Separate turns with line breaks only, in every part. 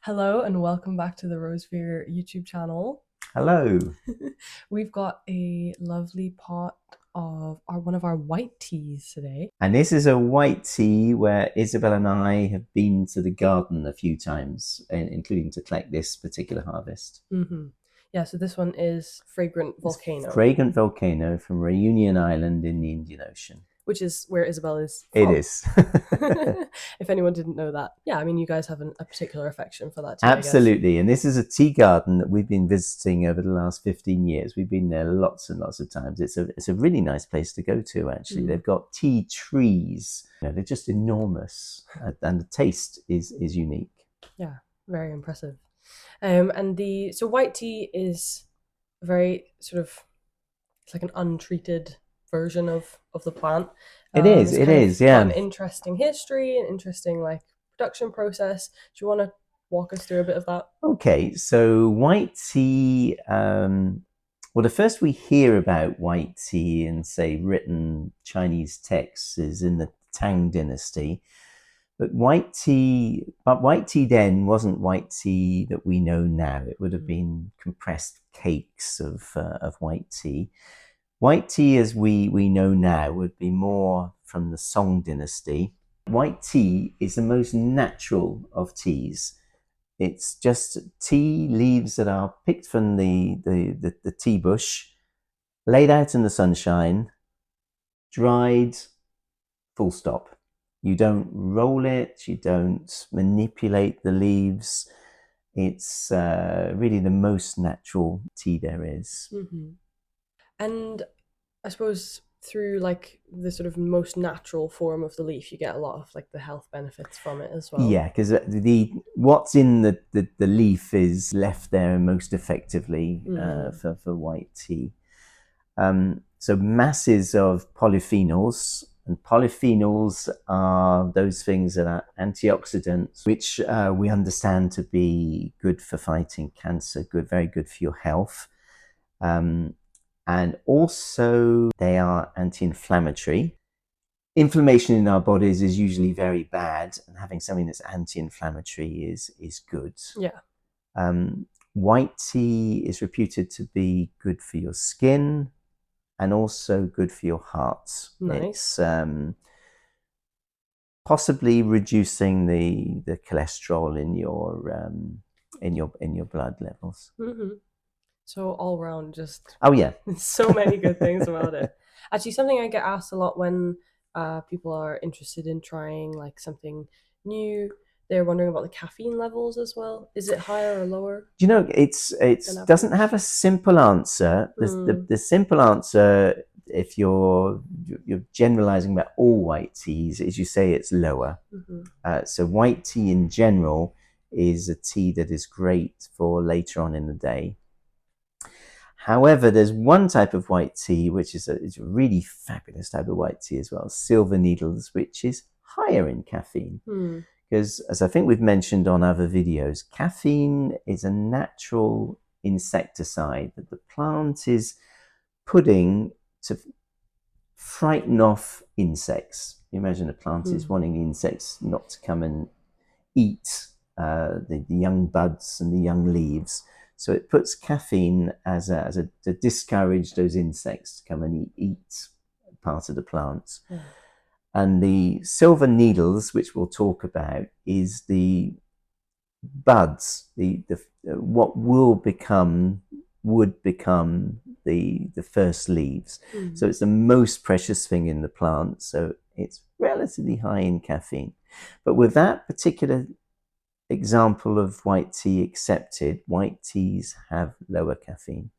Hello and welcome back to the Rosevear YouTube channel.
Hello.
We've got a lovely pot of one of our white teas today.
And this is a white tea where Isabel and I have been to the garden a few times, including to collect this particular harvest.
Yeah, so this one is Fragrant
It's
Volcano,
Fragrant Volcano from Reunion Island in the Indian Ocean.
which is where Isabel is
It
from.
is.
If anyone didn't know that. Yeah, I mean, you guys have a particular affection for that tea,
Absolutely. And this is a tea garden that we've been visiting over the last 15 years. We've been there lots and lots of times. It's a really nice place to go to, actually. They've got tea trees. They're just enormous. And the taste is unique.
Yeah, very impressive. So white tea is very sort of, it's like an untreated version of the plant.
It is,
got
yeah.
an interesting history, an interesting like production process. Do you want to walk us through a bit of that?
Okay, so white tea. Well, the first we hear about white tea in, say, written Chinese texts is in the Tang Dynasty. But white tea then wasn't white tea that we know now. It would have been compressed cakes of white tea. White tea, as we know now, would be more from the Song Dynasty. White tea is the most natural of teas. It's just tea leaves that are picked from the tea bush, laid out in the sunshine, dried, full stop. You don't roll it, you don't manipulate the leaves. It's really the most natural tea there is.
And I suppose through like the sort of most natural form of the leaf, you get a lot of like the health benefits from it as well.
Yeah, because what's in the leaf is left there most effectively for white tea. So masses of polyphenols, and polyphenols are those things that are antioxidants, which we understand to be good for fighting cancer, very good for your health. And also they are anti-inflammatory. Inflammation in our bodies is usually very bad, and having something that's anti-inflammatory is good.
Yeah.
White tea is reputed to be good for your skin and also good for your heart.
Nice.
It's possibly reducing the cholesterol in your blood levels.
So all around, just
so
many good things about it. Actually, something I get asked a lot when people are interested in trying like something new. They're wondering about the caffeine levels as well. Is it higher or lower?
You know, it doesn't have a simple answer. The simple answer, if you're generalizing about all white teas, is you say it's lower. So white tea in general is a tea that is great for later on in the day. However, there's one type of white tea which is a really fabulous type of white tea as well, silver needles, which is higher in caffeine. Because, as I think we've mentioned on other videos, caffeine is a natural insecticide that the plant is putting to frighten off insects. You imagine a plant is wanting the insects not to come and eat the young buds and the young leaves. So it puts caffeine to discourage those insects to come and eat part of the plant. And the silver needles, which we'll talk about, is the buds, what would become the first leaves. So it's the most precious thing in the plant. So it's relatively high in caffeine. But with that particular example of white tea accepted, white teas have lower caffeine.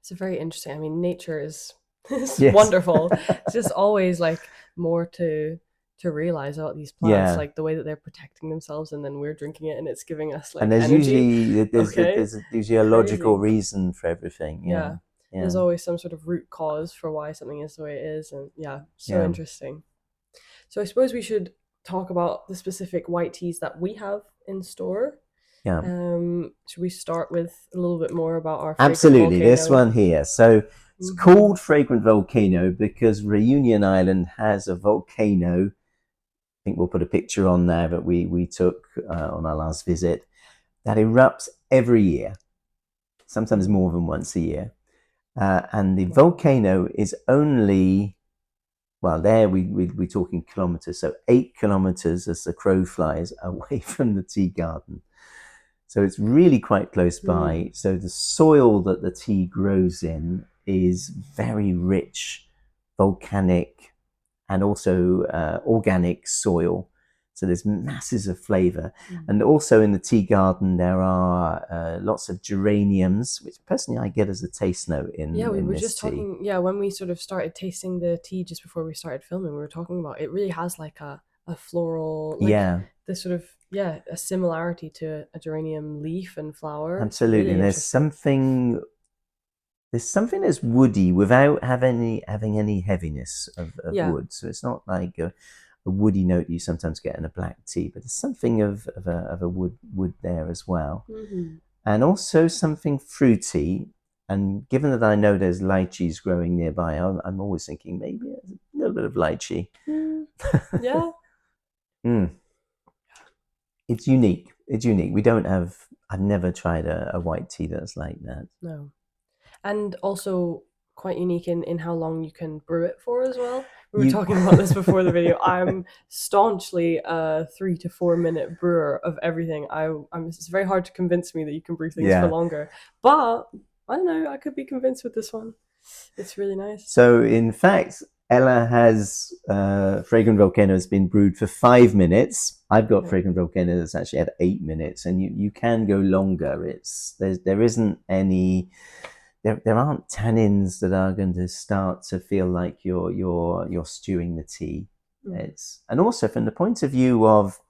It's very interesting. I mean, nature is wonderful. It's just always like more to realize about these plants, like the way that they're protecting themselves, and then we're drinking it, and it's giving us like
and there's
energy.
there's usually a logical reason for everything.
Yeah. There's always some sort of root cause for why something is the way it is, and interesting. So I suppose we should talk about the specific white teas that we have in store. Should we start with a little bit more about our
Absolutely, this one here. So it's called Fragrant Volcano because Reunion Island has a volcano think we'll put a picture on there that we took on our last visit, that erupts every year, sometimes more than once a year. And the volcano is only, well, there we're talking kilometers, so 8 kilometers as the crow flies away from the tea garden. So it's really quite close by. So the soil that the tea grows in is very rich, volcanic, and also organic soil. So there's masses of flavor. And also in the tea garden, there are lots of geraniums, which personally I get as a taste note in
Yeah, we
in
were
this
just
tea.
talking, when we sort of started tasting the tea just before we started filming, we were talking about it really has like a floral, like the sort of, a similarity to a geranium leaf and flower.
Absolutely.
Really
and there's something that's woody without having any heaviness of wood. So it's not like a woody note you sometimes get in a black tea, but there's something of a wood there as well. And also something fruity. And given that I know there's lychees growing nearby, I'm always thinking maybe a little bit of lychee.
Yeah.
It's unique. It's unique. I've never tried a white tea that's like that.
No. And also quite unique in how long you can brew it for as well. We were talking about this before the video. I'm staunchly a 3 to 4 minute brewer of everything. It's very hard to convince me that you can brew things for longer. But I don't know, I could be convinced with this one. It's really nice.
So in fact, Ella has Fragrant Volcano has been brewed for 5 minutes. I've got Fragrant Volcano that's actually at 8 minutes, and you can go longer. There aren't tannins that are going to start to feel like you're stewing the tea. And also from the point of view of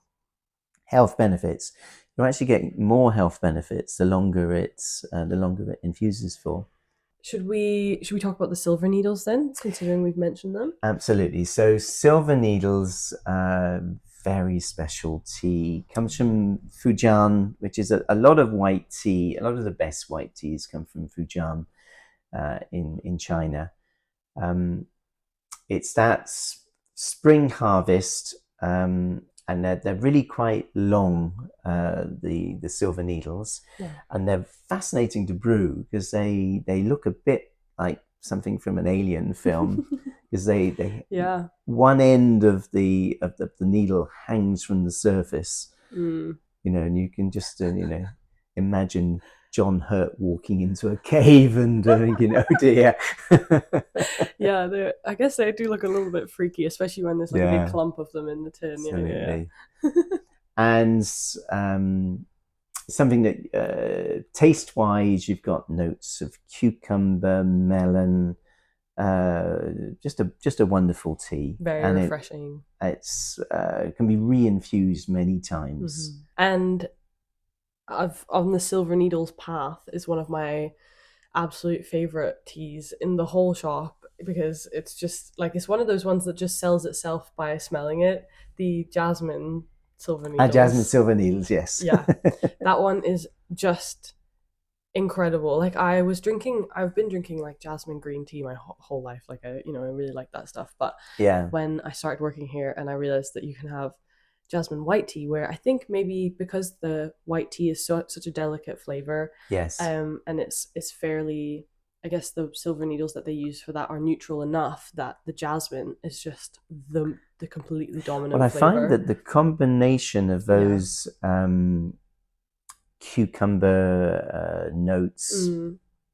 health benefits, you're actually getting more health benefits the longer it infuses for.
Should we talk about the silver needles then, considering we've mentioned them?
Absolutely. So silver needles, very special tea, comes from Fujian, which is a lot of white tea. A lot of the best white teas come from Fujian in China. It's that spring harvest, and they're really quite long, the silver needles, and they're fascinating to brew because they look a bit like something from an alien film, because they one end of the needle hangs from the surface, and you can just imagine John Hurt walking into a cave and thinking, oh dear.
I guess they do look a little bit freaky, especially when there's like a big clump of them in the tin.
Absolutely. And something that taste-wise, you've got notes of cucumber, melon, just a wonderful tea.
Very refreshing.
It can be re-infused many times.
And on the Silver Needles path is one of my absolute favorite teas in the whole shop, because it's just like, it's one of those ones that just sells itself by smelling it. The jasmine silver needles.
Jasmine silver needles, yes.
Yeah, that one is just incredible. Like I've been drinking like jasmine green tea my whole life. Like I really like that stuff. But when I started working here and I realized that you can have jasmine white tea, where I think maybe because the white tea is such a delicate flavor, and it's fairly, I guess the silver needles that they use for that are neutral enough that the jasmine is just the completely dominant flavor.
I find that the combination of those cucumber notes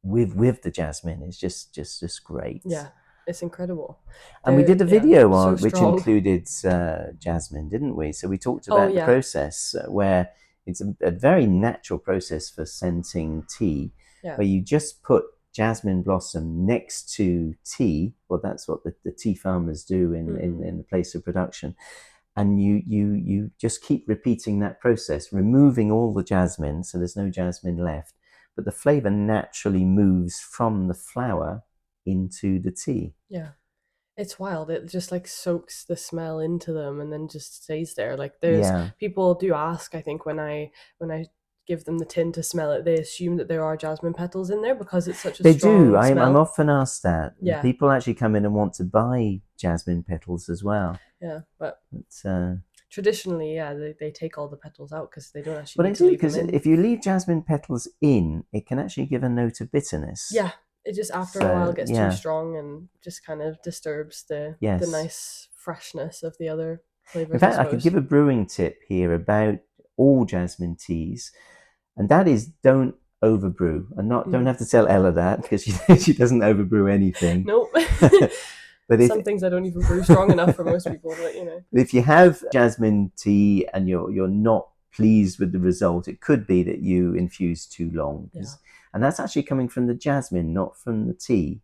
with the jasmine is just great.
Yeah, it's incredible.
And we did a video which included jasmine, didn't we? So we talked about the process, where it's a very natural process for scenting tea, where you just put jasmine blossom next to tea. Well, that's what the tea farmers do in the place of production. And you just keep repeating that process, removing all the jasmine, so there's no jasmine left, but the flavor naturally moves from the flower into the tea.
Yeah, it's wild. It just like soaks the smell into them and then just stays there. Like there's people do ask, I think when I give them the tin to smell it, they assume that there are jasmine petals in there because it's such a strong smell.
They do. I'm often asked that. People actually come in and want to buy jasmine petals as well.
Yeah, but traditionally, yeah, they take all the petals out because they don't actually
But
need
I
to
do,
leave them
because
in.
if you leave jasmine petals in, it can actually give a note of bitterness.
Yeah, it just after a while gets too strong and just kind of disturbs the nice freshness of the other flavors.
In fact, I could give a brewing tip here about all jasmine teas, and that is don't overbrew. And don't have to tell Ella that, because she doesn't overbrew anything.
Nope. But some things I don't even brew strong enough for most people, but
if you have jasmine tea and you're not pleased with the result, it could be that you infuse too long. And that's actually coming from the jasmine, not from the tea.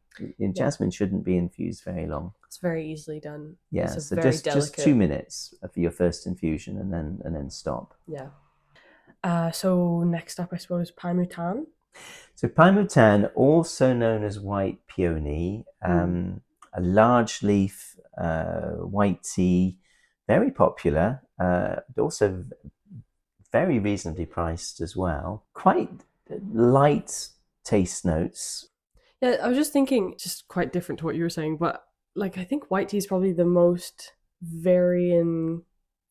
Jasmine shouldn't be infused very long.
It's very easily done.
Yeah, so just 2 minutes for your first infusion, and then stop.
Yeah. So next up, I suppose, Paimutan.
So Paimutan, also known as white peony, a large leaf white tea, very popular, also very reasonably priced as well. Quite light taste notes.
Yeah, I was just thinking, just quite different to what you were saying, but like I think white tea is probably the most varying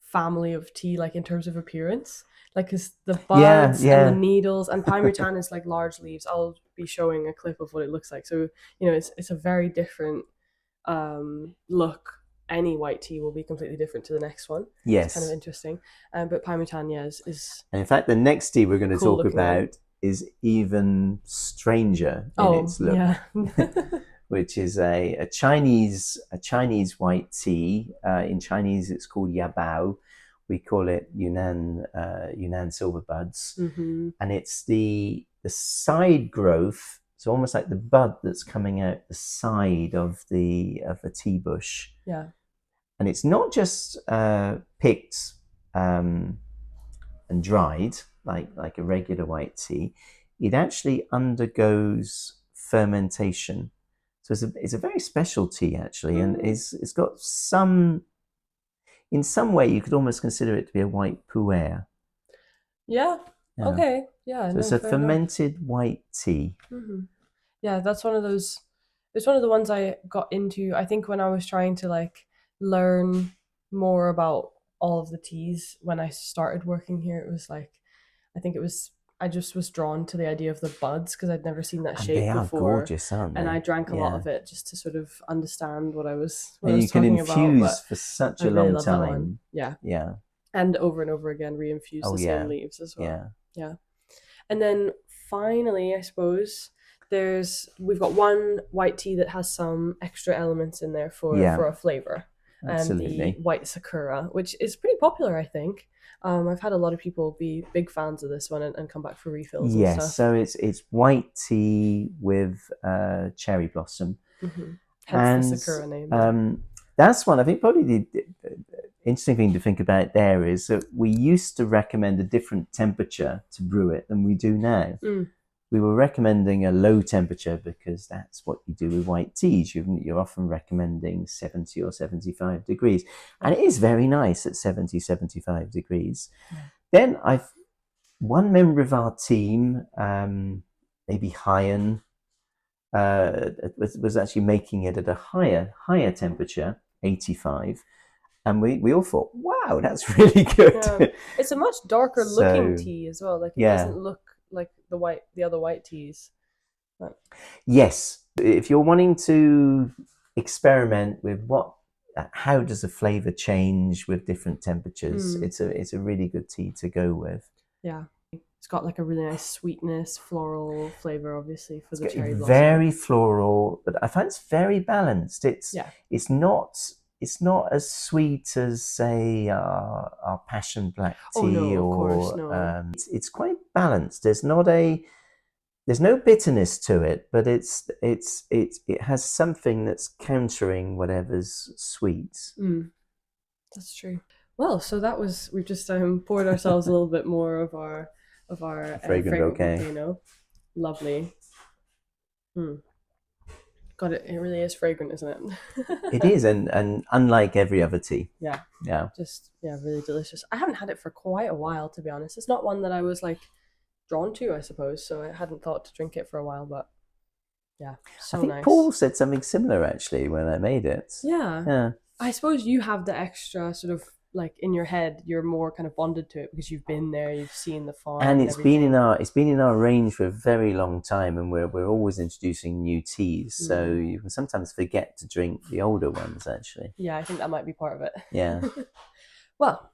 family of tea, like in terms of appearance. Like, cause the buds and the needles, and Paimutan is like large leaves. I'll be showing a clip of what it looks like. So it's a very different look. Any white tea will be completely different to the next one.
Yes,
it's kind of interesting. But Paimutan, is.
And in fact, the next tea we're going to talk about is even stranger in its look.
Yeah.
Which is a Chinese white tea. In Chinese, it's called yabao. We call it Yunnan silver buds, and it's the side growth. So almost like the bud that's coming out the side of the tea bush.
Yeah,
and it's not just picked and dried like a regular white tea. It actually undergoes fermentation. So it's a very special tea, actually, and it's got in some way, you could almost consider it to be a white pu'er.
Yeah. Okay. Yeah.
So it's a fermented white tea.
Yeah, that's one of those. It's one of the ones I got into. I think when I was trying to like learn more about all of the teas when I started working here, it was like, I think it was. I just was drawn to the idea of the buds because I'd never seen that shape
they are
before.
Gorgeous, aren't they?
And I drank a lot of it just to sort of understand what I was.
And you can infuse for such a long time.
Yeah.
Yeah.
And over again, reinfuse the same leaves as well. Yeah. And then finally, I suppose we've got one white tea that has some extra elements in there for a flavor.
Absolutely.
And the white sakura, which is pretty popular, I think. I've had a lot of people be big fans of this one and come back for refills and stuff.
Yes, so it's white tea with cherry blossom.
Hence the sakura name.
That's one, I think probably the interesting thing to think about there is that we used to recommend a different temperature to brew it than we do now. We were recommending a low temperature because that's what you do with white teas. You're often recommending 70 or 75 degrees. And it is very nice at 70, 75 degrees. Then one member of our team, maybe Hyan, was actually making it at a higher temperature, 85. And we all thought, wow, that's really good.
Yeah. It's a much darker looking tea as well. Like it doesn't look like the other white teas. But...
Yes, if you're wanting to experiment with how does a flavor change with different temperatures, it's a really good tea to go with.
Yeah, it's got like a really nice sweetness, floral flavor, obviously for the cherry blossom.
Very floral, but I find it's very balanced. It's not as sweet as, say, our passion black tea.
Oh, no, of course, no.
It's quite balanced. There's no bitterness to it, but it has something that's countering whatever's sweet.
That's true. Well, so we've just poured ourselves a little bit more of our fragrant volcano. Lovely. God, it really is fragrant, isn't it?
It is, and unlike every other tea.
Yeah. Just really delicious. I haven't had it for quite a while, to be honest. It's not one that I was like drawn to, I suppose. So I hadn't thought to drink it for a while, but yeah, so
I think
nice.
Paul said something similar actually when I made it.
Yeah. I suppose you have the extra sort of like in your head you're more kind of bonded to it because you've been there, you've seen the farm,
and
it's been
in our range for a very long time, and we're always introducing new teas. So you can sometimes forget to drink the older ones. Actually,
yeah, I think that might be part of it.
Yeah.
Well,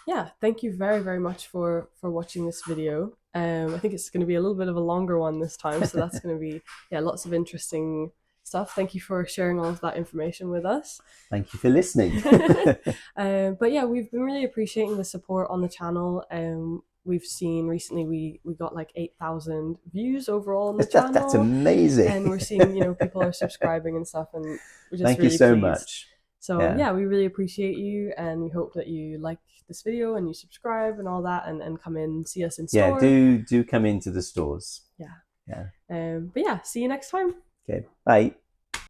yeah, thank you very, very much for watching this video. I think it's going to be a little bit of a longer one this time, so that's going to be lots of interesting stuff. Thank you for sharing all of that information with us.
Thank you for listening.
But yeah, we've been really appreciating the support on the channel. We've seen recently we got like 8,000 views overall on the channel.
That's amazing.
And we're seeing people are subscribing and stuff, and we're just
Thank
really
you so
pleased.
much.
So yeah, we really appreciate you, and we hope that you like this video and you subscribe and all that, and come in and see us in store.
Yeah, do come into the stores.
Yeah.
Yeah.
But yeah, see you next time.
Okay, bye.